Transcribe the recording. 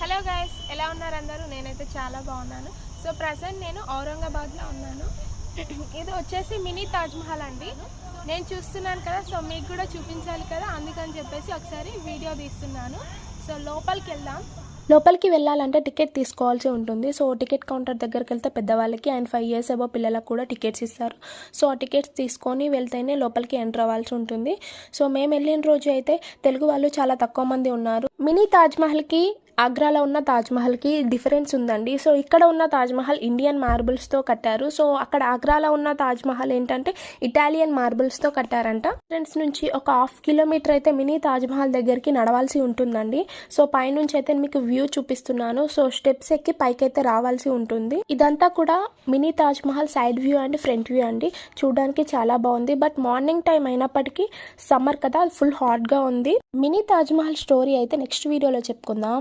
Hello guys, ఎలా ఉన్నారు అందరూ? నేనైతే చాలా బాగున్నాను. సో ప్రజెంట్ నేను ఔరంగాబాద్లో ఉన్నాను. ఇది వచ్చేసి మినీ తాజ్మహల్ అండి. నేను చూస్తున్నాను కదా, సో మీకు కూడా చూపించాలి కదా, అందుకని చెప్పేసి ఒకసారి వీడియో తీస్తున్నాను. సో లోపలికి వెళ్దాం. లోపలికి వెళ్ళాలంటే టికెట్ తీసుకోవాల్సి ఉంటుంది. సో టికెట్ కౌంటర్ దగ్గరికి వెళ్తే పెద్దవాళ్ళకి అండ్ 5 years అబో పిల్లలకు కూడా టికెట్స్ ఇస్తారు. సో ఆ టికెట్స్ తీసుకొని వెళ్తేనే లోపలికి ఎంటర్ అవ్వాల్సి ఉంటుంది. సో మేము వెళ్ళిన రోజు అయితే తెలుగు వాళ్ళు చాలా తక్కువ మంది ఉన్నారు. మినీ తాజ్మహల్కి ఆగ్రాలో ఉన్న తాజ్మహల్కి డిఫరెన్స్ ఉందండి. సో ఇక్కడ ఉన్న తాజ్మహల్ ఇండియన్ మార్బుల్స్తో కట్టారు. సో అక్కడ ఆగ్రాలో ఉన్న తాజ్మహల్ ఏంటంటే ఇటాలియన్ మార్బుల్స్తో కట్టారంట. ఎంట్రన్స్ నుంచి ఒక 1/2 kilometer అయితే మినీ తాజ్మహల్ దగ్గరికి నడవాల్సి ఉంటుందండి. సో పైనుంచి అయితే మీకు వ్యూ చూపిస్తున్నాను. సో స్టెప్స్ ఎక్కి పైకి అయితే రావాల్సి ఉంటుంది. ఇదంతా కూడా mini Taj Mahal side view and front view అండి. చూడడానికి చాలా బాగుంది. బట్ మార్నింగ్ టైం అయినప్పటికీ సమ్మర్ కదా, ఫుల్ హాట్గా ఉంది. మినీ తాజ్మహల్ స్టోరీ అయితే నెక్స్ట్ వీడియోలో చెప్పుకుందాం.